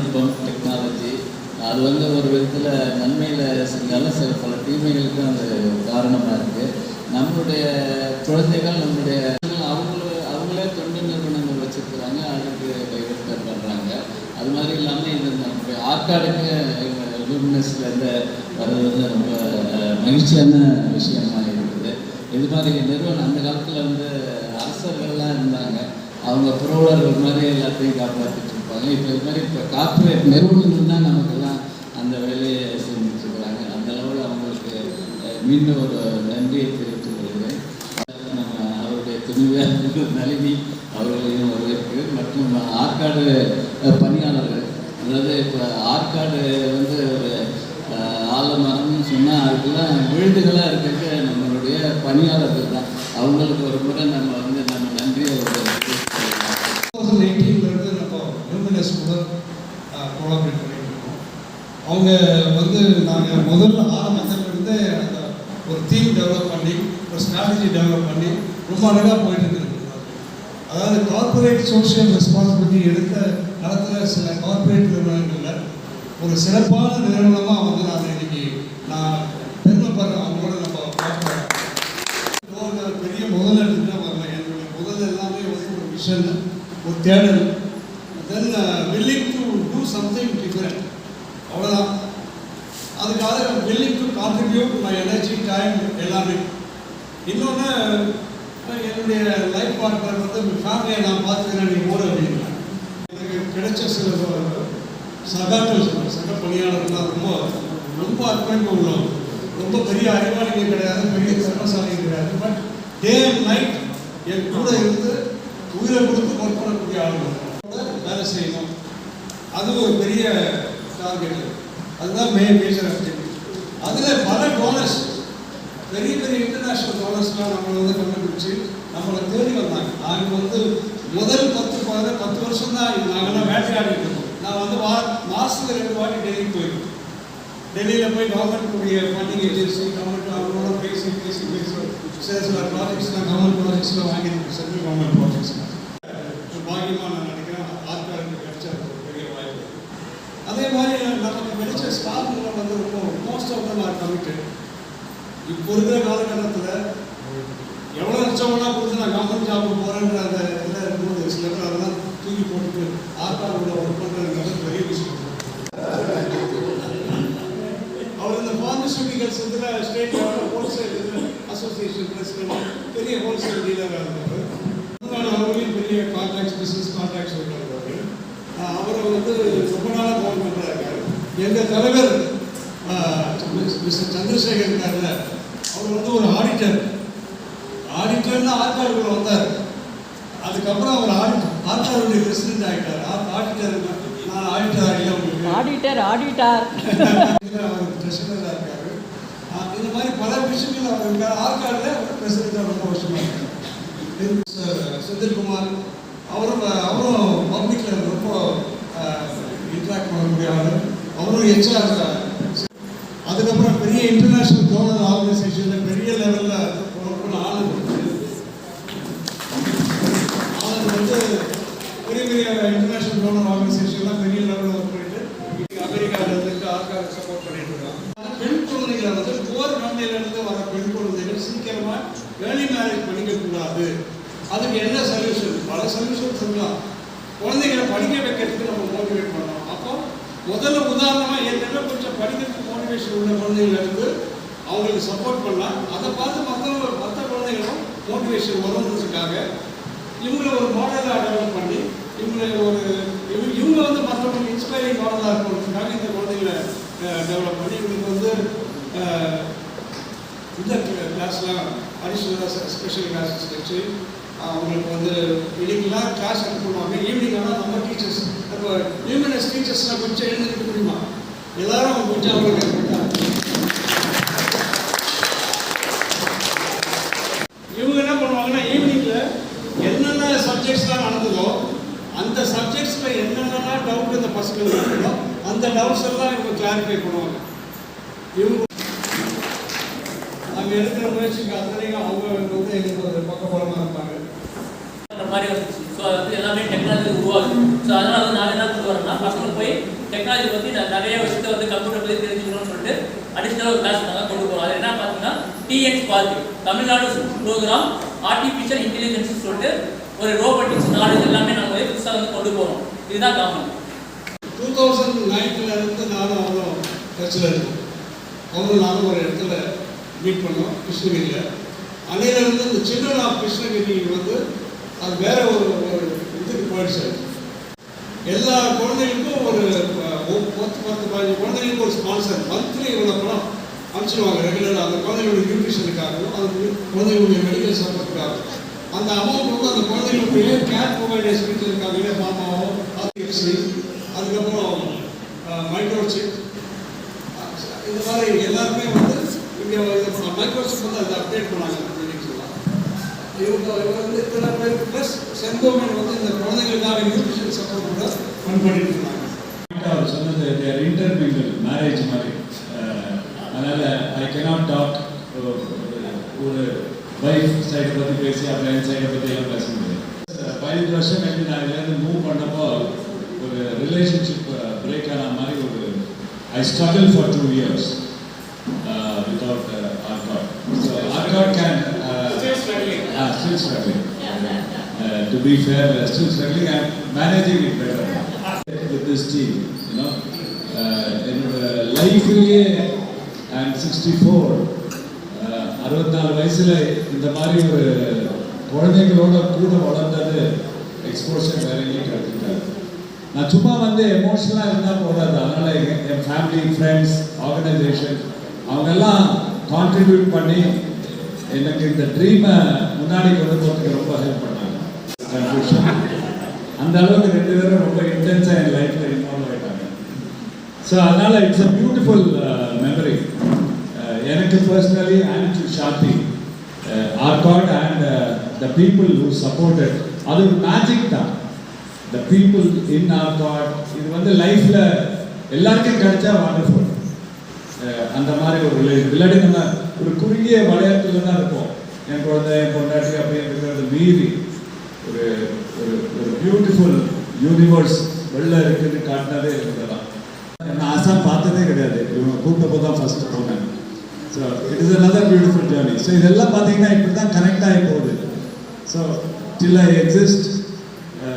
தொழில்நுட்பம், டெக்னாலஜி அது வந்து ஒரு விதத்தில் நன்மையில் செஞ்சாலும் சில பல தீமைகளுக்கும் அது காரணமாக இருக்குது. நம்மளுடைய குழந்தைகள் அவங்களே தொண்டு நிறுவனங்கள் வச்சுருக்குறாங்க, அதுக்கு டைவர்ட் பண்ணுறாங்க. அது மாதிரி இல்லாமல் இது நம்மளுடைய ஆற்காடுக்கு லூமினஸ்லேருந்து வர்றது வந்து ரொம்ப மகிழ்ச்சியான விஷயமாக இருக்குது. இது மாதிரி நிறுவனம் அந்த காலத்தில் வந்து அரசர்கள்லாம் இருந்தாங்க, அவங்க புரவலர்கள் மாதிரி எல்லாத்தையும் காப்பாற்றிட்டு இருப்பாங்க. இப்போ இது மாதிரி இப்போ கார்ப்பரேட் நிறுவனங்கள் தான் நமக்கெல்லாம் அந்த வேலையை செஞ்சுட்ருக்குறாங்க. அந்த அளவில் அவங்களுக்கு மீண்டும் ஒரு நன்றியை தெரிவித்துக் கொள்கிறேன். நம்ம அவருடைய துணிவு நளினி அவர்களையும் வரவேற்கு மற்றும் ஆற்காடு பணியாளர்கள், அதாவது இப்போ ஆற்காடு வந்து ஒரு ஆலமரம்னு சொன்னால் அதுக்கெல்லாம் விழுதுகளாக இருக்கிறது நம்மளுடைய பணியாளர்கள் தான். அவங்களுக்கு ஒரு முறை நம்ம நன்றியை 2018 நம்ம லூமினஸ் கூட கோலாபரேட் பண்ணிட்டு இருக்கோம். அவங்க வந்து நாங்கள் முதல்ல ஆரம்பத்திலிருந்தே அந்த ஒரு தீம் டெவலப் பண்ணி ஒரு ஸ்ட்ராட்டஜி டெவலப் பண்ணி ரொம்ப அழகாக போயிட்டு இருக்குது. அதாவது கார்பரேட் சோஷியல் ரெஸ்பான்சிபிலிட்டி எடுத்த நடத்துகிற சில கார்பரேட் நிறுவனங்களில் ஒரு சிறப்பான நிறுவனமாக வந்து நான் பெருமைப்படுறேன். அவங்களோட நம்ம பார்க்குறோம். பெரிய முதல் எடுத்துகிட்டா வரல. என்னுடைய முதல் எல்லாமே வந்து ஒரு விஷன், ஒரு தேடல், then willing to do something different, அவ்வளோதான். அதுக்காக willing to contribute my energy, time எல்லாமே. இன்னொன்று, என்னுடைய லைஃப் பார்ட்னர் வந்து ஃபேமிலியை நான் பார்த்துக்கிறேன், நீ ஓடு அப்படின்னா எனக்கு கிடைச்ச சில சக பணியாளர்கள்லாம் ரொம்ப அர்ப்பணிப்பு உள்ளவங்க. ரொம்ப பெரிய அறிவாளிகள் கிடையாது, பெரிய திறமசாலிகள் கிடையாது. பட் டே அண்ட் நைட் என் கூட இருந்து உயிரை கொடுத்து ஒர்க் பண்ணக்கூடிய ஆளுங்களோட வேலை செய்யணும். அது ஒரு பெரிய டார்கெட். அதுதான் மேஜர் ஆக்டிவிட்டி. அதில் பல டோனர்ஸ், பெரிய பெரிய இன்டர்நேஷ்னல் டோனர்ஸ்லாம் நம்மளை வந்து கண்டுபிடிச்சி நம்மளை தேடி வந்தாங்க. நாங்கள் வந்து முதல் 10 வருஷம் தான் நாங்கள்லாம் வேட்டையாடிட்டு இருக்கோம். நான் வந்து மாதத்துக்கு 2 வாட்டி டெல்லிக்கு போயிருக்கோம். டெல்லியில் போய் கவர்மெண்ட்டுடைய ஃபண்டிங் ஏஜென்சி, கவர்மெண்ட் அவங்களோட பேசி சில ப்ராஜெக்ட்ஸ்லாம் கவர்மெண்ட் ப்ராஜெக்ட்ஸ்லாம் வாங்கியிருக்கோம், சென்ட்ரல் கவர்மெண்ட் ப்ராஜெக்ட்ஸ்லாம். பாக்கியமாக நான் நினைக்கிறேன் ஆற்காடுக்கு கிடைச்ச ஒரு பெரிய வாய்ப்பு. அதே மாதிரி நமக்கு கிடைச்ச ஸ்டாஃப்லாம் வந்து ரொம்ப most of them are committed. இப்போ இருக்கிற காலகட்டத்தில் எவ்வளோ லட்சம்னா கொடுத்து நான் கவர்மெண்ட் ஜாபுக்கு போகிறேன்ற அந்த இதில் இருக்கும்போது சில பேர் அதெல்லாம் தூக்கி போட்டுட்டு ஆற்காடு ஒர்க் பண்ணுறதுங்கிறது பெரிய விஷயம். அவர் இந்த ஃபார்மசூட்டிக்கல்ஸ் இதில் ஸ்டேட் லெவலில் ஹோல்சேல் அசோசியேஷன் பிரசிடென்ட், பெரிய ஹோல்சேல் டீலராக இருந்தவர். அவர்களையும் பெரிய கான்ட்ராக்ட்ஸ், பிஸ்னஸ் கான்ட்ராக்ட்ஸ் இருக்கிறவர். அவரை வந்து ரொம்ப நாளாக கவர்மெண்ட்டாக இருக்கார். எங்கள் தலைவர் மிஸ்டர் சந்திரசேகர் இருக்கார்ல, அவர் வந்து ஒரு ஆடிட்டர்னா ஆற்காடுக்குள்ள வந்தார். அதுக்கப்புறம் அவர் ஆற்காடுடைய பிரசிடென்ட் ஆகிட்டார். ஆடிட்டர் நான் ஆடிட்டர் ஆகியா உங்களுக்கு அவர் பிரசிடென்டாக இருக்காரு. இந்த மாதிரி பல விஷயங்கள் அவர் இருக்கார். ஆற்காடுல அவர் பிரசிடென்டாக ரொம்ப வருஷமாக இருக்கார். செந்தில்குமார் அவரும் பப்ளிக்கில் ரொம்ப இன்ட்ராக்ட் பண்ணக்கூடிய ஆள். அவரும் HR. அதுக்கப்புறம் பெரிய இன்டர்நேஷ்னல் டோனர் ஆர்கனைசேஷனில் பெரிய லெவலில் ஆளுங்க வந்து பெரிய இன்டர்நேஷ்னல் டோனர் ஆர்கனைசேஷன்லாம் பெரிய லெவலில் ஒர்க் பண்ணிட்டு அமெரிக்காவில் இருந்துட்டு ஆற்காடு சப்போர்ட் பண்ணிட்டு இருக்காங்க. பெண் குழந்தைகளை வந்து போர் ஃபேமிலியிலேருந்து வர பெண் குழந்தைகள் சீக்கிரமாக ஏர்லி மேரேஜ் பண்ணிக்கக்கூடாது. அதுக்கு என்ன சொல்யூஷன்? பல சொல்யூஷன் சொல்லலாம். குழந்தைகளை படிக்க வைக்கிறதுக்கு நம்ம மோட்டிவேட் பண்ணலாம். அப்போ முதல்ல உதாரணமாக ஏற்கனவே கொஞ்சம் படிக்கிறதுக்கு மோட்டிவேஷன் உள்ள குழந்தைகள் இருந்து அவங்களுக்கு சப்போர்ட் பண்ணலாம். அதை பார்த்து மற்ற குழந்தைகளும் மோட்டிவேஷன் வருவதற்காக இவங்களை ஒரு மாடலாக டெவலப் பண்ணி இவங்க வந்து மற்றவங்களுக்கு இன்ஸ்பைரிங் மாடலாக இருக்கணுன்றதுக்காக இந்த குழந்தைகளை டெவலப் பண்ணி இவங்களுக்கு வந்து இந்த கிளாஸ்லாம் அடிஷ்னலாக ஸ்பெஷல் கிளாஸஸ் வச்சு அவங்களுக்கு வந்து இன்னைக்கெல்லாம் கிளாஸ் அனுப்புவாங்க. ஈவினிங் ஆனால் நம்ம டீச்சர்ஸ், நம்ம லூமினஸ் டீச்சர்ஸ்லாம் கொஞ்சம் எழுந்துக்கிட்டு முடியுமா எல்லாரும் கொஞ்சம் அவங்களுக்கு இவங்க என்ன பண்ணுவாங்கன்னா ஈவினிங்கில் என்னென்ன சப்ஜெக்ட்ஸ்லாம் நடந்ததோ அந்த சப்ஜெக்ட்ஸில் என்னென்ன டவுட் இந்த பசங்களுக்கு இருக்குதோ அந்த டவுட்ஸ் எல்லாம் இவங்க கிளாரிஃபை பண்ணுவாங்க. இவங்க நாங்கள் எடுக்கிற முயற்சிக்கு அத்தனையும் அவங்க வந்து எங்களுக்கு ஒரு பக்கபலமாக இருப்பாங்க. மாதிரி வந்துச்சு. ஸோ அது வந்து எல்லாமே டெக்னாலஜி உருவாகுது. ஸோ அதனால் வந்து நான் என்ன கொண்டு வரேன்னா பசங்களுக்கு போய் டெக்னாலஜி பற்றி நிறைய விஷயத்தை வந்து கம்ப்யூட்டர் பற்றி தெரிஞ்சுக்கணும்னு சொல்லிட்டு அடிஷ்னலாக ஒரு கிளாஸ் நாங்கள் கொண்டு போகிறோம். அது என்ன பார்த்தீங்கன்னா TN spark Tamil Nadu programme artificial intelligence சொல்லிட்டு ஒரு ரோபோட்டிக்ஸ் நாலேஜ் எல்லாமே நாங்கள் வந்து புதுசாக வந்து கொண்டு போகிறோம். இதுதான் காமன். 2009 இருந்து நானும் அவரும் டச்சில் இருக்கோம். அவரும் நானும் ஒரு இடத்துல மீட் பண்ணோம் கிருஷ்ணகிரியில். அன்னையிலேருந்து இந்த சில்ட்ரன் ஆஃப் கிருஷ்ணகிரி வந்து அது வேற ஒரு இதுக்கு போயிடுச்சு. எல்லா குழந்தைகளுக்கும் ஒரு 10-15 குழந்தைகளுக்கு ஒரு ஸ்பான்சர் மந்த்லி இவ்வளோ பணம் அனுப்பிச்சிடுவாங்க ரெகுலராக. அந்த குழந்தைகளுடைய நியூட்ரிஷனுக்காகவும் அது குழந்தைகளுடைய மெடிக்கல் சப்போர்ட்டுக்காகவும் அந்த அமௌண்ட் வந்து அந்த குழந்தைகளுடைய கேர் ப்ரொவைடர்ஸ் வீட்டில் இருக்காங்க, மாமாவோ ஆர்டிஎஃப்சி, அதுக்கப்புறம் மைக்ரோசிப், இந்த மாதிரி எல்லாருமே வந்து இங்கே மைக்ரோசிப் வந்து அதை அப்டேட் பண்ணாங்க. இவங்க வந்து இத்தனை பேர் ப்ளஸ் செங்கோமன் வந்து இந்த குழந்தைகளுக்காக நியூட்ரிஷன் சப்போர்ட் கூட ஃபண்ட் பண்ணிட்டு இருந்தாங்க. அவர் சொன்னது இன்டர்மிங்கிள் மேரேஜ் மாதிரி. அதனால் ஐ கேனாட் டாக் ஒரு வைஃப் சைடை பற்றி பேசி அப்புறம் என் சைடை பற்றி எல்லாம் பேச முடியாது. 15 வருஷம் கழித்து நான் இதுலேருந்து மூவ் பண்ணப்போ ஒரு ரிலேஷன்ஷிப் பிரேக் ஆன மாதிரி ஒரு ஐ struggle for 2 years without ARCOT. So ARCOT can still struggling. To be fair, still struggling and managing it better with this team. You know, என்னோட லைஃப்லேயே I'm 64. 64 வயசில் இந்த மாதிரி ஒரு குழந்தைங்களோட கூட வளர்ந்தது எக்ஸ்போஷர் வேற எங்கேயும் கிடைச்சிட்டாரு. நான் சும்மா வந்து எமோஷனலாக இருந்தால் போடாது. அதனால் என் ஃபேமிலி, ஃப்ரெண்ட்ஸ், ஆர்கனைசேஷன் அவங்கெல்லாம் கான்ட்ரிபியூட் பண்ணி எனக்கு இந்த ட்ரீமை முன்னாடி கொண்டு போகிறதுக்கு ரொம்ப ஹெல்ப் பண்ணாங்க. அந்த அளவுக்கு 2 பேரும் ரொம்ப இன்டென்ஸாக என் லைஃப்பில் இன்வால்வ் ஆகிட்டாங்க. ஸோ அதனால் இட்ஸ் அ பியூட்டிஃபுல் மெமரி எனக்கு personally and to Sharthi ARCOT and the people who supported. அது ஒரு மேஜிக் தான். த பீப்புள் இன் ARCOT இது வந்து லைஃப்பில் எல்லாருக்கும் கிடைச்சா வண்டர்ஃபுல். அந்த மாதிரி ஒரு ரிலேஷன் இல்லாட்டி நம்ம ஒரு குறுகிய வளையத்தில் தான் இருப்போம். என் குழந்தை, என் பொண்டாட்டி அப்படின்னு இருக்கிறது மீறி ஒரு ஒரு ஒரு பியூட்டிஃபுல் யூனிவர்ஸ் வெளில இருக்குன்னு காட்டினதே இருந்ததான். நான் ஆசாம் பார்த்ததே கிடையாது. இவங்க கூப்பிட்டப்போ தான் ஃபர்ஸ்ட் போனேன். So it is another beautiful journey. So இதெல்லாம் பார்த்தீங்கன்னா இப்படி தான் கனெக்ட் ஆகி போகுது. ஸோ டில் ஐ எக்ஸிஸ்ட்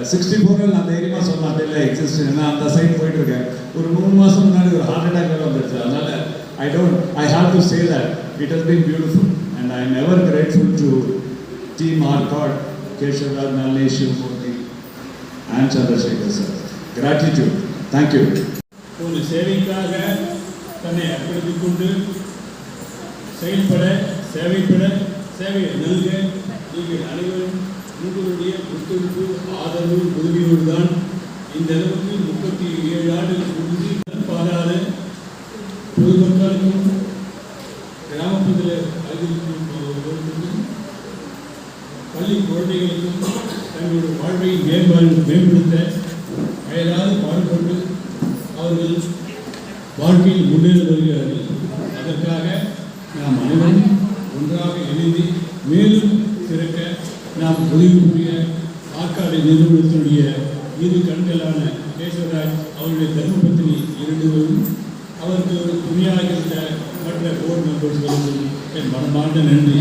64 நான் தைரியமாக சொன்னேன் டில் ஐ எக்ஸிஸ்ட். நான் அந்த சைட் போயிட்டு இருக்கேன். ஒரு 3 மாதம் முன்னாடி ஒரு ஹார்ட் அட்டாக் வேலை வந்துருச்சு. அதனால் I have to say that it has been beautiful and I am ever grateful to Team ARCOT, Keshav Raj, Nalini, Shivamurthy and Chandrasekhar sir. Gratitude. Thank you. ஒரு சேவைக்காக தன்னை அர்ப்பணித்துக் கொண்டு செயல்பட, சேவைப்பட, சேவையை நல்க நீங்கள் அனைவரும் உங்களுடைய ஒத்துழைப்பு, ஆதரவு, உதவியோடு தான் இந்த அளவுக்கு 37 ஆண்டுகள் முடிந்து பாராத பொதுமக்களுக்கும் கிராமப்புறத்தில் அறிவிக்கும் பள்ளி குழந்தைகளுக்கும் தங்களுடைய வாழ்வை மேம்படுத்த அயராது பாடுபட்டு அவர்கள் வாழ்க்கையில் முன்னேறி வருகிறார்கள். அதற்காக நாம் அனைவரும் ஒன்றாக இணைந்து மேலும் சிறக்க நாம் உதவி புரிய ARCOT நிறுவனத்தினுடைய இரு கண்களான கேசவராஜ் அவருடைய தர்மபத்தினி 2 பேரும் அவருக்கு துணையாக இருந்த மற்ற போர்டு மெம்பர்ஸ்களுக்கும் என் மனமார்ந்த நன்றி.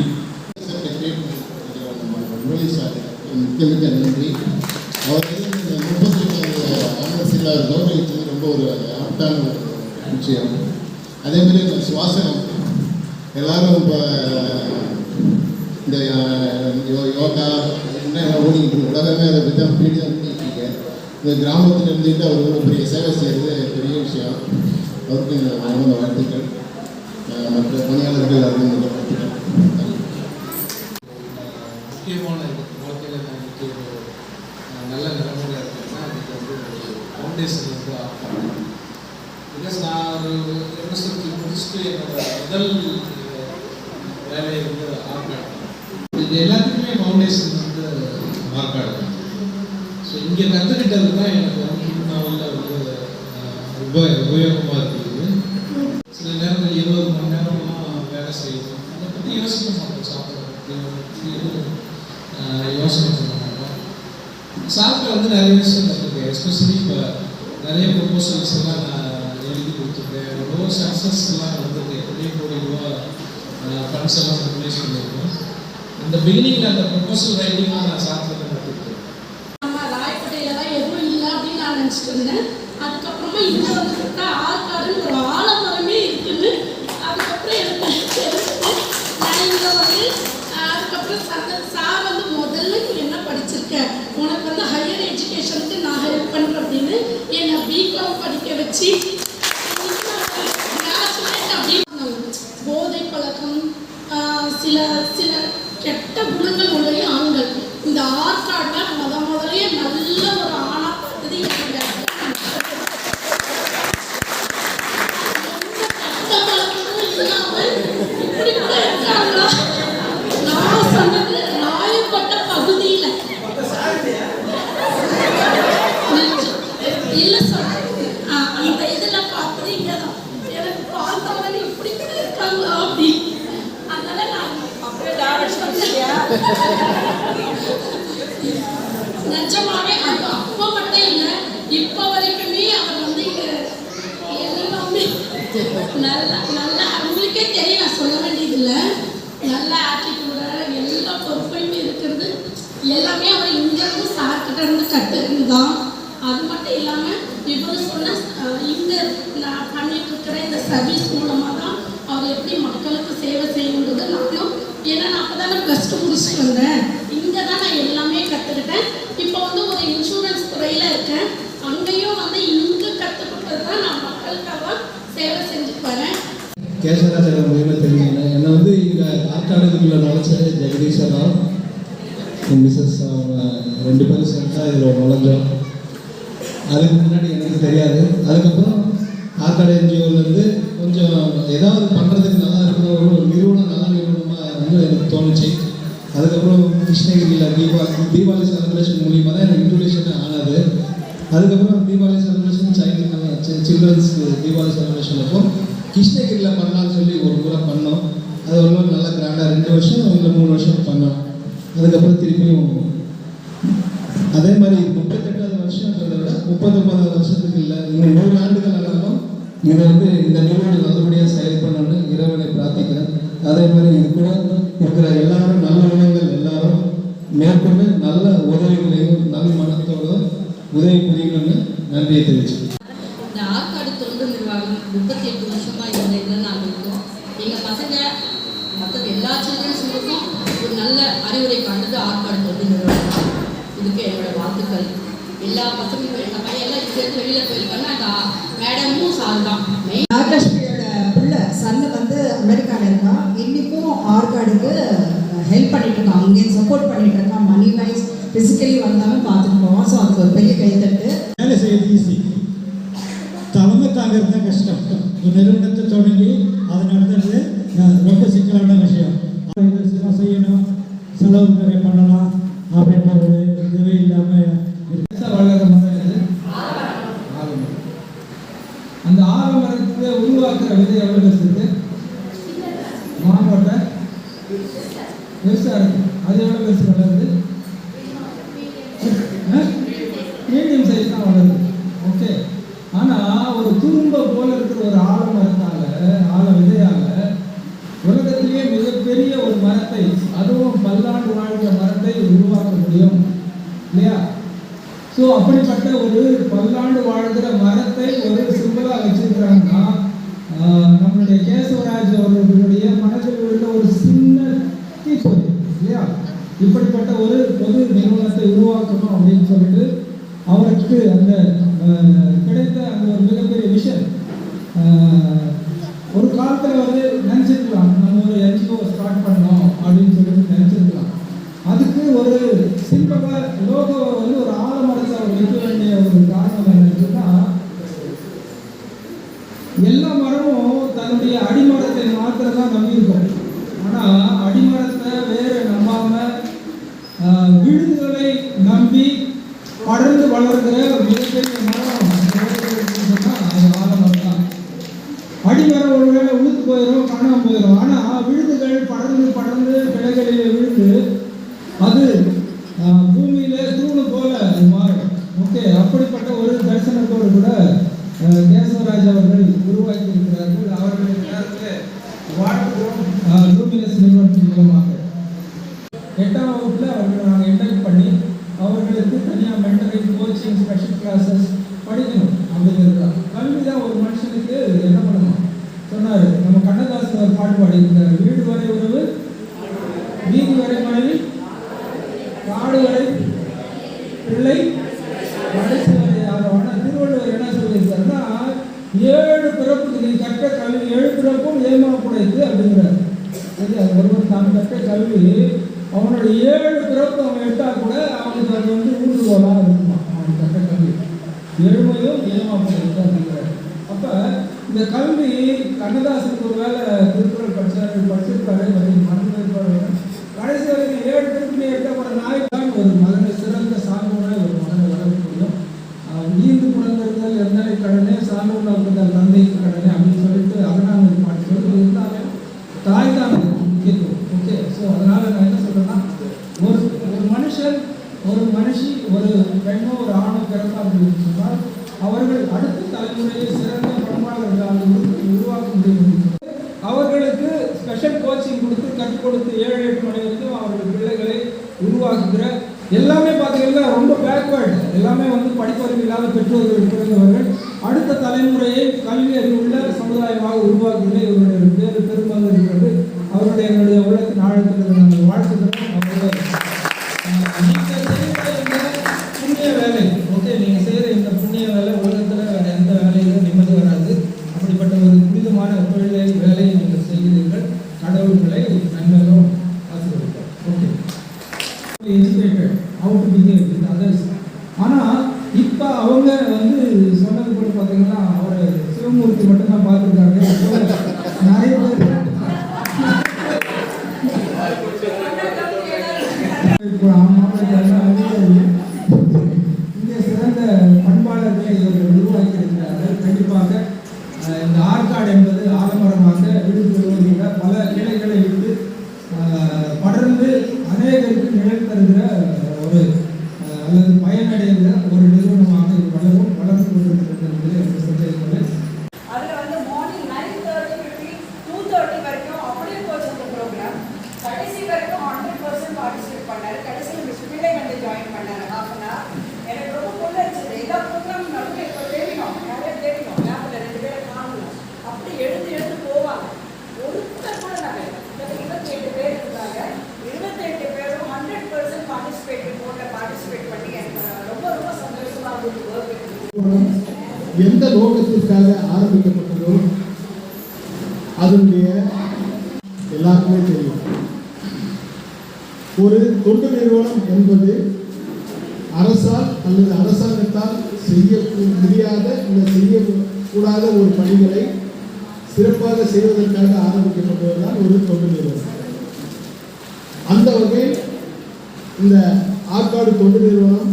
மிக்க நன்றி. அவர்கள் இந்த 35 ஆனிவர்சரியில் கௌரவித்தது ரொம்ப ஒரு ஆப்டான ஒரு விஷயம். அதேமாதிரி இந்த சுவாசனம் எல்லாரும் இப்போ இந்த யோகா என்ன ஓடிக்கிட்டு உலகமே அதை பற்றி தான் பீடியாக ஓடிக்கிட்டு இந்த கிராமத்தில் இருந்துட்டு அவர் ஒரு பெரிய சேவை செய்கிறது பெரிய விஷயம். அவருக்கு இந்த வாழ்த்துக்கள். மற்ற பணியாளர்கள் எல்லாருக்கும் வாழ்த்துக்கள். முக்கியமான வாழ்க்கையில் எனக்கு ஒரு நல்ல நிலைமையில் இருக்குன்னா அதுக்கு வந்து ஒரு ஃபவுண்டேஷன் வந்து ஆஃப் பண்ணேன். பிகாஸ் நான் ஒரு எம்எஸ்எல்சி முடிச்சுட்டு என்னோட முதல் வேலையை வந்து ARCOT. இது எல்லாத்துக்குமே ஃபவுண்டேஷன் வந்து ARCOT. ஸோ இங்கே கற்றுக்கிட்டது தான் எனக்கு வந்து நாவலில் வந்து உபயோகமாக இருக்குது. சில நேரத்தில் 20 மணி நேரம்லாம் வேலை செய்யணும். அதை பற்றி யோசிக்க மாட்டோம். சாப்பிட்ற யோசனை பண்ண மாட்டோம். சாப்பிட்ட வந்து நிறைய விஷயம் இருக்குது. எஸ்பெஷலி இப்போ நிறைய ப்ரொபோசல்ஸ் எல்லாம் நான் எழுதி கொடுத்துருக்கேன். எவ்வளோ சக்ஸஸ்லாம் வந்திருக்கு. எத்தனையோ கோடி ரூபா ஃபண்ட்ஸ் எல்லாம் ரிலீஸ் பண்ணியிருக்கோம். அந்த பிகினிங்கில் அந்த ப்ரொபோசல் ரைட்டிங்லாம் நான் சாப்பிட்டு கற்றுக்கிட்டேன். நம்ம ராயப்பேட்டையில் தான் எதுவும் இல்லை அப்படின்னு நான் நினச்சிட்டு இருந்தேன். அதுக்கப்புறமா இங்கே வந்துட்டு ஆற்காடுன்னு ஒரு ஆலமரமே இருக்குன்னு அதுக்கப்புறம் எனக்கு தெரிஞ்சது. நான் இங்கே வந்து அதுக்கப்புறம் சார் வந்து முதல்ல நீ என்ன படிச்சிருக்க, உனக்கு வந்து ஹையர் எஜுகேஷனுக்கு நான் ஹெல்ப் பண்ணுறேன் அப்படின்னு என்னை பிகாம் படிக்க வச்சு கிராஜுவேட் அப்படின்னு போதை பழக்கம் சில சில கெட்ட குணங்கள் உடைய ஆண்கள் இந்த ஆற்காட்டில் முதலே நல்ல ஒரு ஆணா பார்த்தது என்னுடைய கெட்ட பழக்கமும் இல்லாமல் இப்படி கூட இருக்காங்களா? நான் சொன்னது ராயப்பட்ட பகுதியில் இல்லை சார், அந்த இதில் பார்த்தது இங்கே தான். எனக்கு பார்த்தவங்க இப்படி கூட இருக்காங்களா அப்படின்னு. அதனால நான் நிஜமாவே அது அப்போ மட்டும் இல்லை, இப்போ வரைக்குமே அவர் வந்து எல்லாமே நல்ல உங்களுக்கே தெரியும், நான் சொல்ல வேண்டியதில்லை. நல்ல ஆட்டிடியூட எல்லா பொறுப்பையுமே இருக்கிறது எல்லாமே அவர் இங்கிருந்து சார்கிட்ட இருந்து கற்றுக்கிறது தான். அது மட்டும் இல்லாமல் இவர் சொன்ன இங்கே நான் பண்ணிட்டு இருக்கிற இந்த சர்வீஸ் மூலமாக தான் அவர் எப்படி மக்களுக்கு சேவை செய்யணுன்றது நானும், ஏன்னா நான் அப்போ தானே +2 முடிச்சுட்டு வந்தேன். இங்கே தான் நான் எல்லாமே கற்றுக்கிட்டேன். இப்போ வந்து ஒரு இன்சூரன்ஸ் துறையில் இருக்கேன். அங்கேயும் வந்து இங்கே கற்றுக்கிட்டது தான் நான் மக்களுக்காக சேவை செஞ்சுட்டு வரேன். கேசவராஜ் மூலியமாக தெரிஞ்சுங்க. என்னை வந்து இங்கே ஆற்காடுக்குள்ளே நுழைச்ச ஜெகதீஸ்வர் ராவ் மிஸ்ஸஸ் அவங்க 2 பேரும் சேர்ந்தா இதில் நுழைஞ்சோம். அதுக்கு முன்னாடி எனக்கு தெரியாது. அதுக்கப்புறம் ஆற்காடு என்ஜிஓலேருந்து கொஞ்சம் ஏதாவது பண்ணுறதுக்கு நல்லா இருக்கிற ஒரு நிறுவனம் நல்ல நிறுவனமாக வந்து எனக்கு தோணுச்சு. அதுக்கப்புறம் கிருஷ்ணகிரியில் தீபாவளி செலிப்ரேஷன் மூலியமாக தான் எனக்கு இன்ட்ரோடியூஷன் ஆனது. அதுக்கப்புறம் Deepavali celebration children's Deepavali celebration அப்போ கிருஷ்ணகிரியில் பண்ணலான்னு சொல்லி ஒரு முறை பண்ணோம். அது ஒரு நல்லா கிராண்டாக 2 வருஷம் இல்லை 3 வருஷம் பண்ணோம். அதுக்கப்புறம் திருப்பியும் அதே மாதிரி 38வது வருஷன்றதை விட 39வது வருஷத்துக்கு இல்லை, இன்னும் 100 ஆண்டுகள் ஆனாலும் இதை வந்து இந்த நிறுவனம் நல்லபடியாக செயல்படணும்னு இறைவனை பிரார்த்திக்கிறேன். அதே மாதிரி இது கூட இருக்கிற எல்லாரும் நல்ல உள்ளங்கள் எல்லாரும் மேற்கொண்டு நல்ல உதவிகளையும் நல்ல மனத்தோடு உதவி புரியணும்னு நன்றியை தெரிவிச்சுக்கிறேன். இந்த ஆற்காடு தொண்டு நிர்வாகம் 38 வருஷமாக இருந்த இதில் நாங்கள் இருக்கோம். எங்கள் பசங்க மற்ற எல்லா சில்ட்ரன்ஸுங்களுக்கும் ஒரு நல்ல அறிவுரை காண்டது ஆற்காடு தொண்டு நிர்வாகம் தான். இதுக்கு என்னோட வாழ்த்துக்கள். எல்லா பசங்களுக்கும் எங்கள் பையெல்லாம் இதுலேருந்து வெளியில் போயிருக்காங்க. அந்த மேடமும் சார் தான். நாகலட்சுமியோட பிள்ளை சன்னு வந்து அமெரிக்காவில் இருக்கான். இன்றைக்கும் ஆற்காடுக்கு ஹெல்ப் பண்ணிட்டு இருக்கான், அங்கேயும் சப்போர்ட் பண்ணிட்டு இருக்கான். மணி வைஸ் ஃபிசிக்கலி வந்தாலும் பார்த்துட்டு போவான். ஸோ அதுக்கு ஒரு பெரிய கைத்தட்டு. வேலை செய்யறது ஈஸி, தலைமை தாங்கிறது தான் கஷ்டம். ஒரு நிறுவனத்தை தொடங்கி அதை நடத்துறது ரொம்ப சிக்கலான விஷயம். செய்யணும், செலவு நிறைய பண்ணலாம் அப்படின்ற ஒரு இதுவே இல்லாமல் வளர்கிற மரம் இது ஆலமரம். அந்த ஆலமரத்தை உருவாக்குற விதை எவ்வளோ பெருசு இருக்கு? மாங்கோட்டை பெருசாக இருக்கு. அது எவ்வளோ பெருசு வளருது? மீடியம் சைஸ் தான் வளருது. ஓகே. ஆனால் ஒரு துரும்ப போல இருக்கிற ஒரு ஆலமரத்தால் ஆல விதையால் உலகத்திலேயே மிகப்பெரிய ஒரு மரத்தை, அதுவும் பல்லாண்டு வாழ்கிற மரத்தை உருவாக்க முடியும் இல்லையா? ஸோ அப்படிப்பட்ட ஒரு பல்லாண்டு வாழ்கிற மரத்தை ஒரு சிம்பிளாக வச்சிருக்கிறாங்கன்னா நம்மளுடைய கேசவராஜ் அவர்களுடைய மனதில் உள்ள ஒரு சின்ன தீப்பொறி இல்லையா? இப்படிப்பட்ட ஒரு பொது நிறுவனத்தை உருவாக்கணும் அப்படின்னு சொல்லிட்டு அவருக்கு அந்த கிடைத்த அந்த ஒரு மிகப்பெரிய விஷன். ஒரு காலத்தில் வந்து நினச்சிருக்கலாம், நம்ம ஒரு என்ஜிஓ ஸ்டார்ட் பண்ணோம் அப்படின்னு சொல்லிட்டு நினச்சிருக்கலாம். அதுக்கு ஒரு சிம்பிளாக லோகோவை வந்து ஒரு ஆலமரத்தை அவர் வைக்க வேண்டிய ஒரு காரணம் என்னன்னா, எல்லா மரமும் தன்னுடைய அடிமரத்தை மாத்திரம் தான் நம்பியிருக்கோம். ஆனால் அடிமரத்தை வேறு நம்பாமல் விழுதுகளை நம்பி படர்ந்து வளர்கிற மிகப்பெரிய மரம் அது ஆலமரம் தான். அடிமரம் ஒருவேளை உளுத்து போயிடும், காணாமல் போயிடும். ஆனால் விழுதுகள் படர்ந்து படர்ந்து கிளைகளில் விழுந்து அது பூமியில தூணு போல மாறும். ஓகே. அப்படிப்பட்ட ஒரு தரிசனத்தோடு கூட கேசவராஜ் அவர்கள் உருவாக்கி இருக்கிறார்கள். அவர்களை நேரத்தில் வாழ்த்துகிறோம். லூமினஸ் நிறுவனத்தின் மூலமாக 8ஆம் வகுப்பில் அவர்களை நாங்கள் இன்டெக்ட் பண்ணி அவர்களுக்கு தனியாக மென்டரிங், கோச்சிங், ஸ்பெஷல் கிளாஸஸ் படிக்கணும் அப்படிங்கிறது. கல்வி தான் ஒரு மனுஷனுக்கு என்ன பண்ணணும் சொன்னார். நம்ம கண்ணதாசன் ஒரு பாட்டு பாடியிருக்காரு, வீடு வரை உறவு, வீதி வரை மனைவி, காடு வரை பிள்ளை, கடைசி வரை யாரும். ஆனால் திருவள்ளுவர் என்ன சொல்லியிருக்காருன்னா 7 பிறப்புக்கு நீ கற்ற கல்வி 7 பிறப்பும் ஏமாப்புடையது அப்படிங்கிறார். சரி, அது ஒருவன் தான் கற்ற கல்வி அவனோட 7 பிறப்பு அவன் எடுத்தால் கூட அவனுக்கு அது ஊன்றுகோலாக இருக்குமா அவன் கற்ற கல்வி. ஏழ்மையும் ஏமாப்புடையது அப்படிங்கிறார். அப்போ இந்த கல்வி கண்ணதாசனுக்கு ஒரு வேலை திருக்குறள் படிச்சிருக்காரு, மறந்து இருப்பாரு. கடைசி வரைக்கும் 7 பிறப்பு எடுத்தப்பட நாய் தான் ஒரு மகனை சிறந்த சான்றோட ஒரு மகனை வளர்க்க முடியும். ஈந்து புணர்ந்தெடுத்தல் எந்தனை கடனே, சான்றோட அவர்கள் தந்தைக்கு கடனே அப்படின்னு சொல்லிட்டு அதனால் ஒரு பாட்டு சொல்லி இருந்தாலும் தாய் தான் முக்கியத்துவம். ஓகே, ஸோ அதனால் நான் என்ன சொல்கிறேன்னா, ஒரு மனுஷன், ஒரு மனுஷி, ஒரு பெண்ணோ ஒரு ஆணோ பிறந்தா அப்படின்னு சொன்னால் அவர்கள் அடுத்த தலைமுறையை சிறந்த பண்பாளர்களால் உருவாக்க முடியும். அவர்களுக்கு ஸ்பெஷல் கோச்சிங் கொடுத்து கற்றுக் கொடுத்து 7-8 மணி வரைக்கும் அவர்கள் பிள்ளைகளை உருவாக்குகிற எல்லாமே பார்த்தீங்கன்னா ரொம்ப பேக்வேர்டு. எல்லாமே படிப்பறிவு இல்லாத பெற்றோர்கள் பிறந்தவர்கள் அடுத்த தலைமுறையை கல்வி அறிவுள்ள சமுதாயமாக உருவாக்குகிற இவருடைய பேர் பெரும்பாலும் இருக்கிறது. அவருடைய என்னுடைய உள்ளத்தின் ஆழத்தில் நாங்கள் வாழ்த்துக்கிறோம். அவருடைய நீங்கள் செய்கிற இந்த புண்ணிய வேலை, ஓகே, நீங்கள் செய்கிற இந்த புண்ணிய வேலை உலகத்தில் வேறு எந்த வேலையிலும் நிம்மதி வராது. அப்படிப்பட்ட ஒரு புனிதமான வேலையை நீங்கள் செய்கிறீர்கள். கடவுள்களை நன்மைகளும் ஆசீர்வதிப்பார். Okay, educated how to behave with others. ஆனால் இப்போ அவங்க சொன்னது கூட பார்த்தீங்கன்னா அவர் சிவமூர்த்தி மட்டும்தான் பார்த்துருக்காங்க. நிறைய பேர் இங்கே சிறந்த பண்பாளர்களை இவர்கள் உருவாக்கியிருக்கிறார்கள். கண்டிப்பாக இந்த ஆற்காடு என்பது ஆலமரமாக விடுபடுவதில் பல கிளைகளை விட்டு படர்ந்து அநேகருக்கு நிழல் தருகிற ஒரு அல்லது பயனடைகிற ஒரு நிறுவனமாக இது வளர்ந்து கொண்டிருக்கிறது என்பதை சொல்லியிருக்கிறேன். அதில் மார்னிங் 9:30 to 2:30 வரைக்கும் அப்படியே போச்சு அந்த ப்ரோக்ராம். கடைசி வரைக்கும் 100% பார்ட்டிசிபேட் பண்ணாரு. கடைசியில் மிஸ் பிள்ளை ஜாயின் பண்ணாரு. half an hour. எனக்கு ரொம்ப புல்லரிச்சது. எல்லா ப்ரோக்ராம் நடுவில் இப்போ தெரியும், நிறைய தெரியும். லேபில் 2 பேரை காணலாம். அப்படி எழுந்து போவாங்க. ஒருத்தர் கூட நாங்கள் 28 பேர் இருந்தாங்க. 28 பேரும் 100% பார்ட்டிசிபேட் பண்ணி எனக்கு ரொம்ப ரொம்ப சந்தோஷமாக இருந்தது. எந்த நோக்கத்திற்காக ஆரம்பிக்கப்பட்டதோ அதனுடைய எல்லாருக்குமே தெரியும். ஒரு தொண்டு நிறுவனம் என்பது அரசால் அல்லது அரசாங்கத்தால் செய்ய முடியாத இல்லை செய்யக்கூடாத ஒரு பணிகளை சிறப்பாக செய்வதற்காக ஆரம்பிக்கப்பட்டதுதான் ஒரு தொண்டு நிறுவனம். அந்த வகையில் இந்த ஆற்காடு தொண்டு நிறுவனம்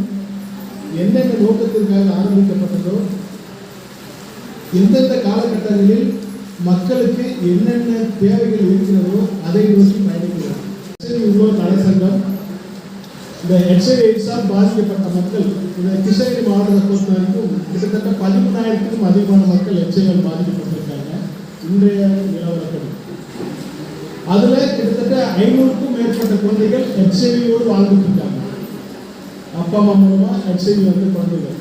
என்னென்ன நோக்கத்திற்காக ஆரம்பிக்கப்பட்டதோ, எந்தெந்த காலகட்டங்களில் மக்களுக்கு என்னென்ன தேவைகள் இருக்கிறதோ அதை நோக்கி பயணிக்கிறது. உள்ளூர் நலசங்கம் இந்த HIV/AIDS பாதிக்கப்பட்ட மக்கள், இந்த கிருஷ்ணகிரி மாவட்டத்தை பொறுத்த வரைக்கும் கிட்டத்தட்ட 13,000க்கும் அதிகமான மக்கள் HIV பாதிக்கப்பட்டிருக்காங்க இன்றைய நிலவரப்படி. அதில் கிட்டத்தட்ட 500க்கும் மேற்பட்ட குழந்தைகள் HIV-யோடு வாழ்ந்துட்டு இருக்காங்க. அப்பா அம்மா மூலமாக HIV குழந்தைகள்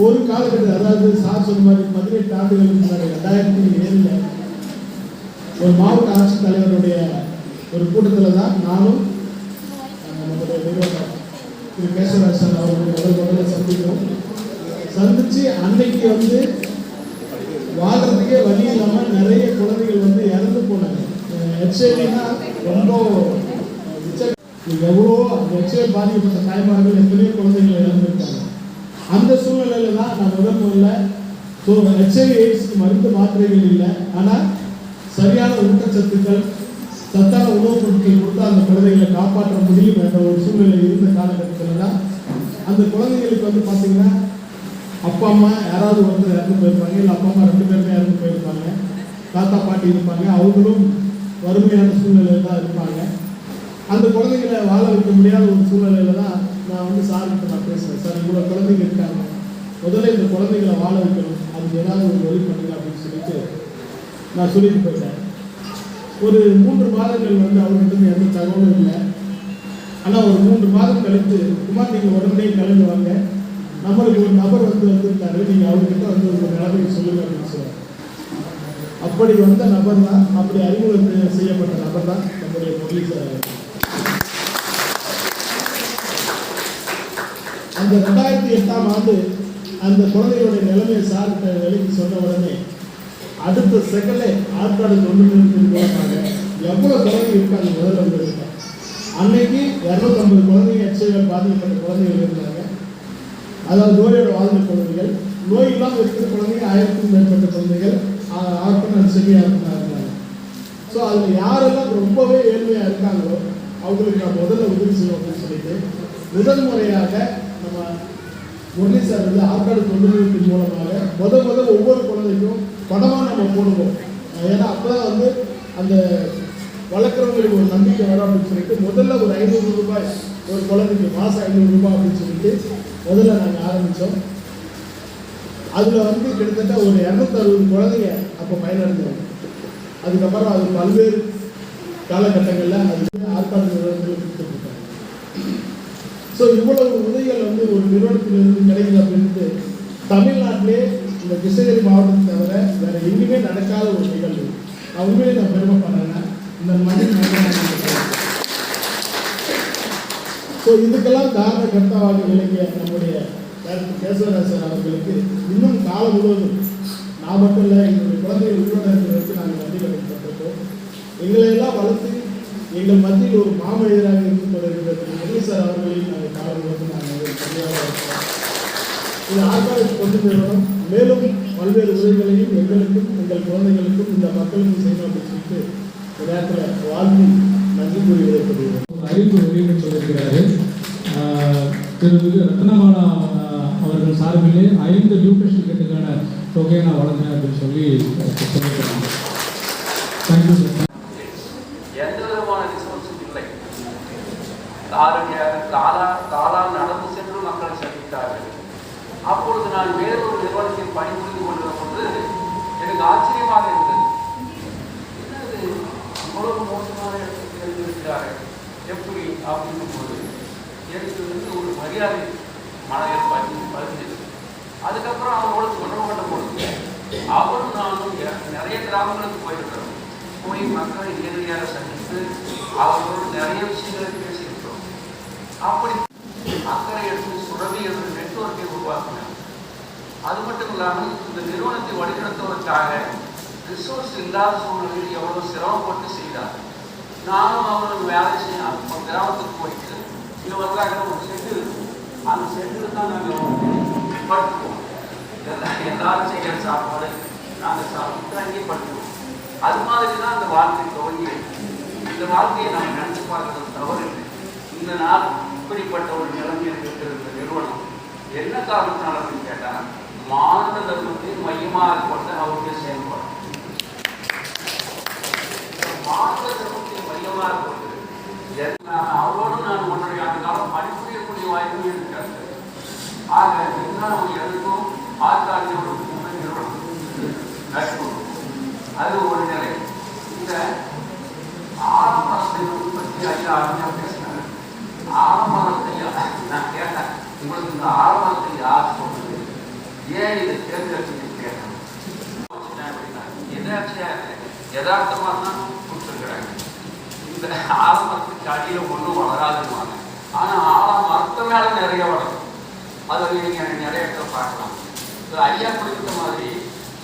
ஒரு காலகட்டத்தில், அதாவது சார் சொன்ன மாதிரி 18 ஆண்டுகளுக்கு முன்னாடி 2007 ஒரு மாவட்ட ஆட்சித்தலைவருடைய ஒரு கூட்டத்தில் தான் நானும் நம்முடைய நிறுவனர் திரு கேசவராஜ் சார் அவர்களுடைய முதல்ல சந்திச்சு அன்னைக்கு வாழ்றதுக்கே வழி இல்லாமல் நிறைய குழந்தைகள் இறந்து போனாங்க. HIV-னா ரொம்ப எவ்வளோ HIV பாதிக்கப்பட்ட தாய்மார்கள் எத்தனையோ குழந்தைகள் இறந்துருக்காங்க. அந்த சூழ்நிலையில தான் நான் முதல்ல HIV/AIDS மருந்து மாத்திரைகள் இல்லை, ஆனால் சரியான ஊட்டச்சத்துக்கள், சத்தான உணவுப் பொருட்கள் கொடுத்து அந்த குழந்தைகளை காப்பாற்ற முடியும் என்ற ஒரு சூழ்நிலை இருந்த காலகட்டத்தில் தான் அந்த குழந்தைகளுக்கு பார்த்தீங்கன்னா அப்பா அம்மா யாராவது ஒருத்தர் இறந்து போயிருப்பாங்க, இல்லை அப்பா அம்மா 2 பேருமே இறந்து போயிருப்பாங்க, தாத்தா பாட்டி இருப்பாங்க, அவங்களும் வறுமையான சூழ்நிலையில் தான் இருப்பாங்க. அந்த குழந்தைகளை வாழ வைக்க முடியாத ஒரு சூழ்நிலையில தான் நான் சார்கிட்ட நான் பேசுகிறேன். சார் இவ்வளோ குழந்தைங்க இருக்காங்க, முதல்ல இந்த குழந்தைகளை வாழ வைக்கணும், அதுக்கு ஏதாவது ஒரு வழி பண்ணுங்க அப்படின்னு சொல்லிட்டு நான் சொல்லிட்டு போயிட்டேன். ஒரு 3 மாதங்கள் வந்து அவர்கிட்ட எந்த தகவலும் இல்லை. ஆனால் ஒரு 3 மாதம் கழித்து குமார் நீங்கள் உடனே கிளம்பி வாங்க, நம்மளுக்கு ஒரு நபர் வந்திருந்தாரு, நீங்கள் அவர்கிட்ட வந்து ஒரு நிலைமையை சொல்லுங்க அப்படின்னு சொல்லுவாங்க. அப்படி வந்த நபர் தான், அப்படி அறிமுகம் செய்யப்பட்ட நபர் தான் நம்முடைய முரளி சார். அந்த 2008ஆம் ஆண்டு அந்த குழந்தைகளுடைய நிலைமையை சார்கிட்ட வேலைக்கு சொன்ன உடனே அடுத்த செகண்டே ஆற்காடு தொண்டு நிறுவனத்தின் மூலமாக எவ்வளோ குழந்தைங்க இருக்காங்க முதல்ல வந்து அன்னைக்கு 250 குழந்தைங்க எச்சரிக்கைகள் பாதிக்கப்பட்ட குழந்தைகள் இருந்தாங்க. அதாவது நோயோட வாழ்ந்த குழந்தைகள், நோய் இல்லாமல் இருக்கிற குழந்தைங்க 1000க்கும் மேற்பட்ட குழந்தைகள் ஆர்பன் அண்ட் செமி ஆர்பனாக இருந்தாங்க. ஸோ அதில் யாரெல்லாம் ரொம்பவே ஏழ்மையாக இருக்காங்களோ அவங்களுக்கு நான் முதல்ல உதவி செய்வோம் அப்படின்னு சொல்லிட்டு முதல் முறையாக நம்ம முரளி சார் வந்து ஆற்காடு தொண்டு நிறுவனத்தின் மூலமாக முதல் ஒவ்வொரு குழந்தைக்கும் பணமாக நம்ம போடுவோம். ஏன்னா அப்போ தான் வந்து அந்த வளர்க்குறவங்களுக்கு ஒரு நம்பிக்கை வரும் அப்படின்னு சொல்லிட்டு முதல்ல ஒரு 500 ரூபாய் ஒரு குழந்தைக்கு மாதம் 500 ரூபாய் அப்படின்னு சொல்லிட்டு முதல்ல நாங்கள் ஆரம்பித்தோம். அதில் வந்து கிட்டத்தட்ட ஒரு 260 குழந்தைங்க அப்போ பயனடைஞ்சாங்க. அதுக்கப்புறம் அது பல்வேறு காலகட்டங்களில் அது ஆற்காடு நிறுவனத்தில் கொடுத்துருக்காங்க. ஸோ இவ்வளவு உதவிகள் வந்து ஒரு நிறுவனத்திலிருந்து கிடைக்குது அப்படின்ட்டு தமிழ்நாட்டிலே இந்த கிருஷ்ணகிரி மாவட்டத்தை தவிர வேறு எங்கேயுமே நடக்காத ஒரு நிகழ்வு. நான் உண்மையிலே நான் பெருமைப்படுறேன். இந்த மண்ணின் ஸோ இதுக்கெல்லாம் காரண கர்த்தாவாக விளங்கிய நம்முடைய டாக்டர் கேசவராஜ் சார் அவர்களுக்கு இன்னும் காலம் முழுவதும் நான் மட்டும் இல்லை, எங்களுடைய குழந்தைகள் உயிரோடு இருக்கிறதுக்கு நாங்கள் நன்றி கட்டப்பட்டிருக்கோம். எங்களையெல்லாம் வளர்த்து எங்கள் மத்தியில் ஒரு மாமனிதராக இருந்து கொண்டிருக்கிறது முரளி சார் அவர்களையும் நாங்கள் காலம் முழுவதும் நாங்கள் சரியாக இருக்கிறோம். இது ஆற்காடு தொண்டு நிறுவனம் மேலும் பல்வேறு உதவிகளையும் எங்களுக்கும் எங்கள் குழந்தைகளுக்கும் இந்த மக்களுக்கும் செய்யணும் அப்படின்னு சொல்லிட்டு இந்த நேரத்தில் வாழ்த்து நன்றி கூறி விடைபெறுகிறோம். அறிவிப்பு வெளியிட்டு சொல்லியிருக்கிறாரு. திரு ரத்னமாலா அவர்கள் சார்பிலே 5 நியூட்ரிஷன் கிட்டுக்கான தொகையை நான் வழங்கினேன் அப்படின்னு சொல்லி சொல்லியிருக்கிறாங்க. Thank you sir. எந்த விதமான ரிசோர்ஸும் இல்லை. காலால் நடந்து சென்று மக்களை சந்தித்தார்கள். அப்பொழுது நான் வேறொரு நிறுவனத்தில் பணிபுரிந்து கொண்டிருந்த போது எனக்கு ஆச்சரியமாக இருந்தது. என்னது இவ்வளவு மோசமான இடத்துக்கு எழுதியிருக்கிறார்கள் எப்படி அப்படின்னும் போது எனக்கு வந்து ஒரு மரியாதை மனதில் பதிஞ்சது. அதுக்கப்புறம் அவங்களோட தொடர்பட்ட பொழுது அவரும் நானும் நிறைய கிராமங்களுக்கு போயிருக்கிறோம். போய் மக்களை நேரடியாக சந்தித்து அவர்களோடு நிறைய விஷயங்களை பேசியிருக்கிறோம். அப்படி அக்கறை எடுத்து சுரவி என்ற நெட்வொர்க்கை உருவாக்கினார். அது மட்டும் இல்லாமல் இந்த நிறுவனத்தை வழிநடத்துவதற்காக ரிசோர்ஸ் இல்லாத சூழ்நிலையில் எவ்வளவு சிரமப்பட்டு செய்தார். நானும் அவர்கள் வேலை செய்ய கிராமத்துக்கு போயிட்டு இது வந்தாங்க ஒரு செட்டு இருக்கும். அந்த செட்டில் தான் நாங்கள் படுத்துவோம். எல்லாரும் செய்கிற சாப்பாடு நாங்கள் சாப்பிட்டு அங்கேயே படுத்துவோம். அது மாதிரி தான் அந்த வாழ்க்கை துவங்கி. இந்த வாழ்க்கையை நம்ம நினைச்சு பார்க்கறது தவறு இல்லை. இந்த நாள் இப்படிப்பட்ட ஒரு நிலைமையில் இருக்கிற இந்த நிறுவனம் என்ன காரணத்தினால அப்படின்னு கேட்டால் மாநில தர்மத்தை மையமாக கொண்ட அவருடைய செயல்பாடு. மாநில தர்மத்தை மையமாக கொண்டு அவரோடு நான் 1.5 ஆண்டு காலம் பணிபுரியக்கூடிய வாய்ப்பு இருக்காது. ஆக இதுதான் எதுக்கும் ஆற்காடியோட நிறுவனம் நட்பு. அது ஒரு நிலை. இந்த ஆலமரத்தை பற்றி ஐயா அருமையாக பேசினாங்க. ஆலமரத்தை நான் கேட்டேன், உங்களுக்கு இந்த ஆலமரத்தை யார் சொல்றது, ஏன் இதை தேர்ந்தெடுத்து கேட்டேன் அப்படின்னா யதார்த்தமாக தான் கொடுத்துருக்குறாங்க. இந்த ஆலமரத்துக்கு அடியில் ஒன்றும் வளராதுன்னு. ஆனால் ஆலமரத்து மேலே நிறைய வளரும். அதை நீங்கள் நிறைய இடத்துல பார்க்கலாம். இந்த ஐயா குறிப்பிட்ட மாதிரி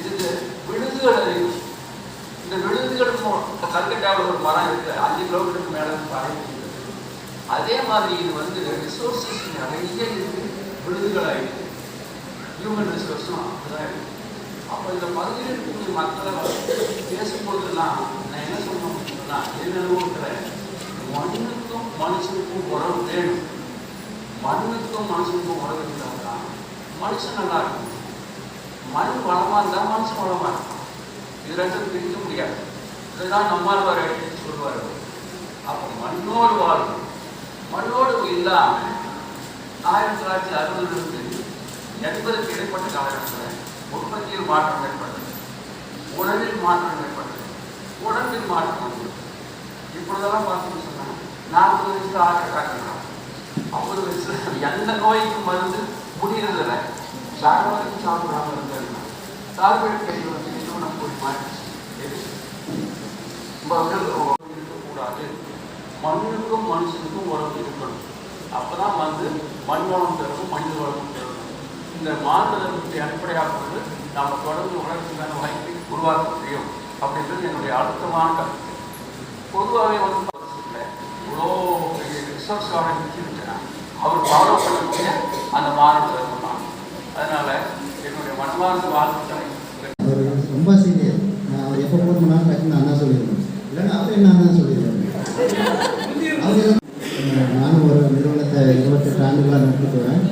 இதுக்கு விழுதுகள், இந்த விழுதுகளுக்கும் கல்கட்டாவில் ஒரு மரம் இருக்குது, 5 கிலோமீட்டருக்கு மேலே பரவி. அதே மாதிரி இது வந்து ரிசோர்ஸஸ் நிறைய இருக்குது, விழுதுகளாக இருக்குது. ஹியூமன் ரிசோர்ஸும் அப்படிதான் இருக்குது. அப்போ இந்த பகுதியில் இருக்கக்கூடிய மக்களை பேசும்போதெல்லாம் நான் என்ன சொல்லணும்னா என்னென்ன மண்ணுக்கும் மனுஷனுக்கும் உறவு வேணும். மண்ணுக்கும் மனுஷனுக்கும் உறவு இருந்தால் தான் மனுஷன் நல்லா இருக்கும். மண் வளமாக இருந்தால் மனுஷன் வளமாக இருக்கும். இது ரெண்டும் பிரிக்க முடியாது. இதுதான் நம்மாழ்வார் எடுத்து சொல்வார். அப்போ மண்ணோடு வாழும். மண்ணோடு இல்லாமல் 1960 80க்கு இடைப்பட்ட காலகட்டத்தில் உற்பத்தியில் மாற்றம் ஏற்பட்டது, உணவில் மாற்றம் ஏற்பட்டது, உடம்பில் மாற்றம் வந்தது. இப்பொழுதெல்லாம் பார்த்தீங்கன்னு சொன்னாங்க 40 வயசுல ஹார்ட் அட்டாக், 50 வயசுல எந்த நோய்க்கும் மருந்து முடியறதில்லை. சாகவரைக்கும் சாப்பிடாம இருந்தாங்க. கார்பரேட் கையில் வந்து இன்னும் நம்ம போய் மாறிடுச்சு. இருக்கக்கூடாது, மண்ணுக்கும் மனுஷனுக்கும் உறவு இருக்கணும். அப்பதான் வந்து மண் வளம் பெறவும் மனித வளமும் பெறணும். இந்த மாறுதலுக்கு அடிப்படையாக கொண்டு நாம் தொடர்ந்து வளர்ச்சிக்கான வாய்ப்பை உருவாக்க முடியும் அப்படின்றது என்னுடைய அழுத்தமான கருத்து. பொதுவாகவே வந்து இவ்வளோ பெரிய ரிசர்ச் ஆரம்பிச்சுன்னா அவர் ஃபாலோ பண்ணக்கூடிய அந்த மாறுதல் தான். அதனால என்னுடைய மனமார்ந்த வாழ்த்துக்களை. ரொம்ப சீனியர், அவர் எப்போ ஃபோன் பண்ணாலும் டக்குன்னு அண்ணா சொல்லிடுவேன், இல்லைன்னா அவர் என்ன அண்ணா சொல்லிடுவாங்க. நானும் ஒரு நிறுவனத்தை 28 ஆண்டுகளாக நடத்திக்குவேன்.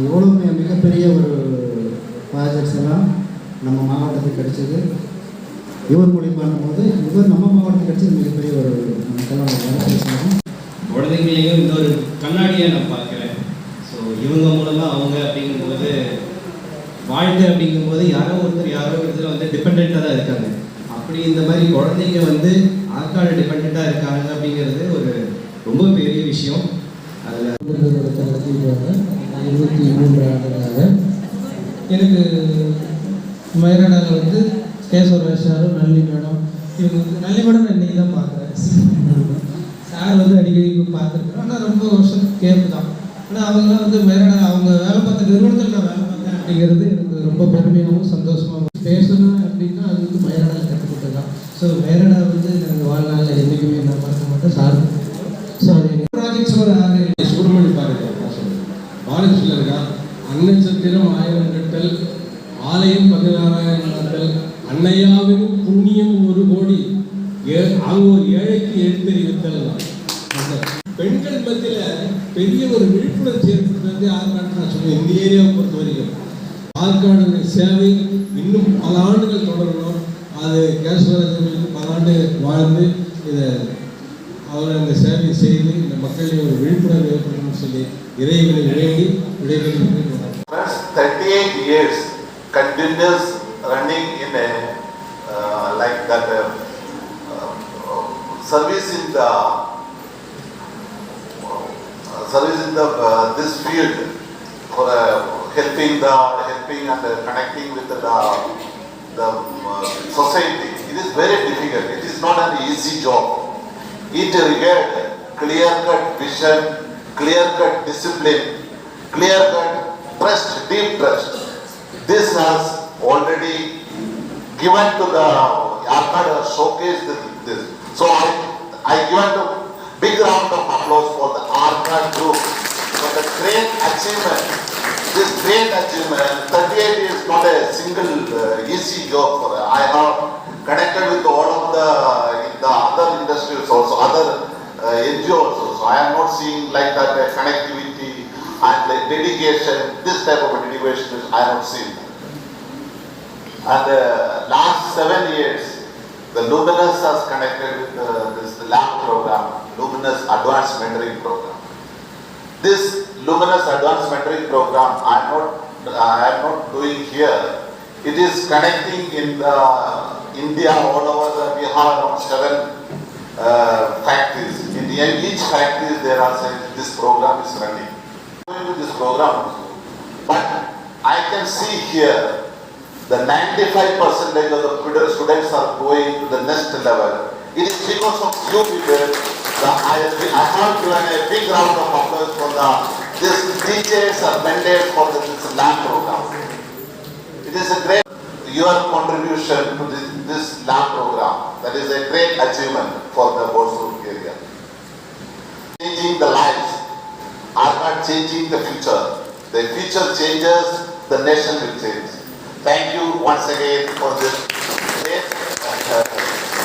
எவ்வளோ மிகப்பெரிய ஒரு ப்ராஜெக்ட்ஸ் எல்லாம் நம்ம மாவட்டத்துக்கு கிடைச்சது இவர் மூலியம் பண்ணும்போது, இவர் நம்ம மாவட்டத்துக்கு கிடைச்சது மிகப்பெரிய ஒரு நமக்கெல்லாம் பேசணும். குழந்தைங்களையும் இந்த ஒரு கண்ணாடியை நான் பார்க்குறேன். ஸோ இவங்க மூலமாக அவங்க அப்படிங்கும்போது வாழ்க்கை அப்படிங்கும்போது யாரோ ஒருத்தர் யாரோ ஒருத்தர் வந்து டிபெண்ட்டாக தான் இருக்காங்க. அப்படி இந்த மாதிரி குழந்தைங்க வந்து ஆற்காடு டிபெண்ட்டாக இருக்காங்க அப்படிங்கிறது ஒரு ரொம்ப பெரிய விஷயம். அதில் 23 ஆண்டுகளாக எனக்கு மயிலாடாவில் வந்து கேசவர் சாரும் நல்லி மேடம், இவங்க வந்து நல்லி மேடம் இன்னைக்கு தான் பார்க்குறேன். சார் வந்து அடிக்கடி பார்த்துருக்கேன், ஆனால் ரொம்ப வருஷம் கேப்பு தான். ஆனால் அவங்களாம் வந்து மயிலாடா அவங்க வேலை பார்த்த நிறுவனத்தில் நான் வேலை பார்த்தேன் அப்படிங்கிறது எனக்கு ரொம்ப பெருமையாகவும் சந்தோஷமாகவும். பேசணும் அப்படின்னா அது வந்து மயிலாடா கற்றுக்கிட்டது தான். ஸோ மயிலாடா வந்து நாங்கள் வாழ்நாளில் என்றைக்குமே நான் மறக்க மாட்டேன். சார் சாரி ப்ராஜெக்ட்ஸ் ஒரு 6 சுப்பிரமணி பாருங்க பாலகிருஷ்ணன் இருக்கா, அன்னச்சத்திரம் 1000 கட்டல், ஆலயம் 16,000 கட்டல், அன்னையாவின் புண்ணியம் 1 கோடி, அவங்க ஒரு ஏழைக்கு எடுத்தறிவித்தல் தான். பெண்கள் மத்தியில் பெரிய ஒரு விழிப்புணர்ச்சி ஏற்படுத்துறது ஆற்காடு நான் சொல்லுவேன். இந்த ஏரியாவை பொறுத்த வரைக்கும் ஆற்காடுடைய சேவை இன்னும் பல ஆண்டுகள் தொடரணும். அது கேசவராஜர்களுக்கு பல ஆண்டு வாழ்ந்து இதை அவர் அந்த சேவை செய்து இந்த மக்களிடையே ஒரு விழிப்புணர்வு ஏற்படணும்னு சொல்லி இறைவனை வேண்டி விடைபெறுகிறேன். 38 years continuous running in a like that service in the this field for helping and connecting with the society. It is very difficult. It is not an easy job. It required clear-cut vision, clear-cut discipline, clear-cut trust, deep trust. This has already given to the Arcade showcased this. So I give a big round of applause for the Arcade group for the great achievement. This great achievement, 38 is not a single easy job for. I have connected with all of the other industries also, other NGOs also. I am not seeing like that connectivity and the dedication. This type of dedication I have not seen. And last 7 years, the Luminous has connected with this lab program, Luminous Advanced Mentoring Program. This Luminous Advanced Mentoring Program I am not doing here. It is connecting in India all over. We have around 7 factories. In each factory there are this program is running. Going to this program, but I can see here the 95% of the students are going to the next level. It is because of you people. I have given a big round of applause for this teachers are mentored for this lab program. It is a great your contribution to this lab program. That is a great achievement for the Borsur area. Changing the lives are not changing the future. The future changes, the nation will change. Thank you once again for this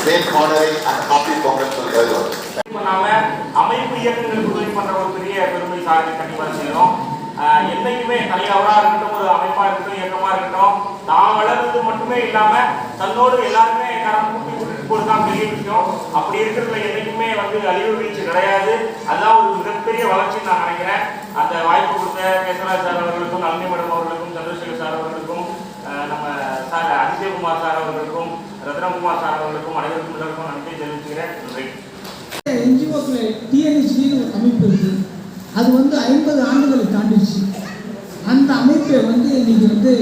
great honoring and happy Pongal to everyone. அமைப்பு இயக்கங்களுக்கு உதவி பண்ற ஒரு பெரிய பெருமை சார்ந்து கண்டிப்பா செய்யணும். என்னைக்குமே தனியாவரா இருக்கட்டும், ஒரு அமைப்பா இருக்கட்டும், இயக்கமா இருக்கட்டும், தான் வளர்றது மட்டுமே இல்லாம தன்னோடு எல்லாருமே கரம் கூட்டி போட்டு தான் பெரிய விஷயம். அப்படி இருக்கிறதுல என்னைக்குமே வந்து அழிவு வீழ்ச்சி கிடையாது. அதுதான் ஒரு மிகப்பெரிய வளர்ச்சின்னு நான் நினைக்கிறேன். அந்த வாய்ப்பு கொடுத்த கேசவராஜ் சார் அவர்களுக்கும், நளினி மேடம் அவர்களுக்கும், சந்திரசேகர் சார் அவர்களுக்கும், நம்ம சார் அதிசயகுமார் சார் அவர்களுக்கும், ரத்னகுமார் சார் அவர்களுக்கும் அனைவருக்கும் எல்லாருக்கும் நன்றி தெரிவிச்சுக்கிறேன். நன்றி. என்ஜிஓக்கள் டிஎன்ஹெச்டின்னு ஒரு அமைப்பு இருக்குது. அது வந்து 50 ஆண்டுகளை தாண்டிடுச்சு. அந்த அமைப்பை வந்து இன்னைக்கு வந்து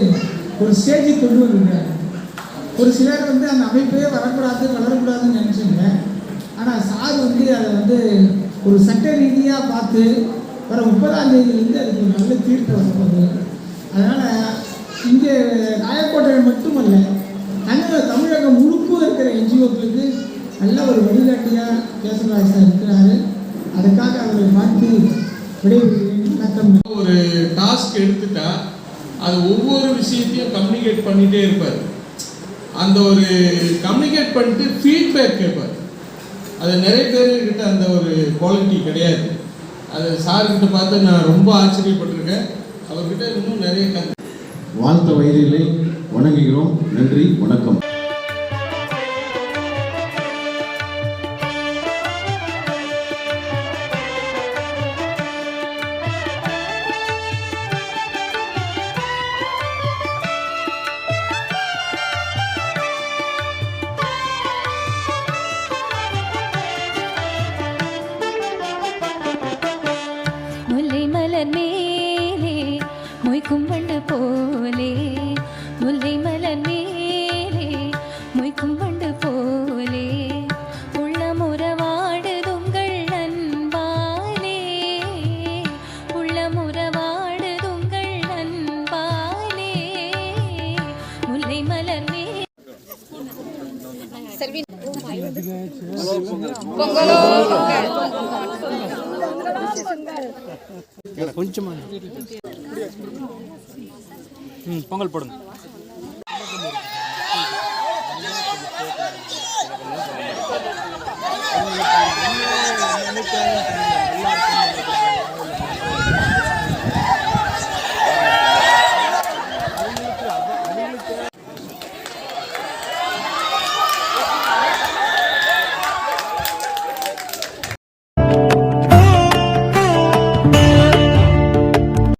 ஒரு ஸ்டேஜுக்கு கொண்டு வந்துருக்காரு. ஒரு சிலர் வந்து அந்த அமைப்பே வரக்கூடாது வளரக்கூடாதுன்னு நினச்சிங்க. ஆனால் சார் வந்து அதை வந்து ஒரு சட்ட ரீதியாக பார்த்து வர 30ஆம் தேதியிலேருந்து அதுக்கு ஒரு நல்ல தீர்ப்பு வரப்போகுது. அதனால் இங்கே ராயக்கோட்டையில் மட்டுமல்ல, தமிழகம் முழுக்க இருக்கிற என்ஜிஓக்களுக்கு நல்ல ஒரு வழிகாட்டியாக கேசவராஜ் சார் இருக்கிறாரு. அதுக்காக அவரை பார்த்து விடைபெறுகிறேன். வணக்கம். ஒரு டாஸ்க் எடுத்துட்டா அது ஒவ்வொரு விஷயத்தையும் கம்யூனிகேட் பண்ணிகிட்டே இருப்பார். அந்த ஒரு கம்யூனிகேட் பண்ணிட்டு ஃபீட்பேக் கேட்பார். அது நிறைய பேர்கிட்ட அந்த ஒரு குவாலிட்டி கிடையாது. அது சார்கிட்ட பார்த்து நான் ரொம்ப ஆச்சரியப்பட்டிருக்கேன். அவர்கிட்ட இன்னும் நிறைய வாழ்த்த வயதிலே வணங்குகிறோம். நன்றி, வணக்கம். முல்லை மலர் மேலே மொய்க்கும் வண்டு போலே, முல்லை மலர் மேலே மொய்க்கும் வண்டு போலே, உள்ளமுறவாடுதுங்கள் அன்பாலே, உள்ளமுறவாடுதுங்கள் அன்பாலே, முல்லை மலர் மேலே. கொஞ்சமா பொங்கல் போடுங்க. எல்லாருக்கும்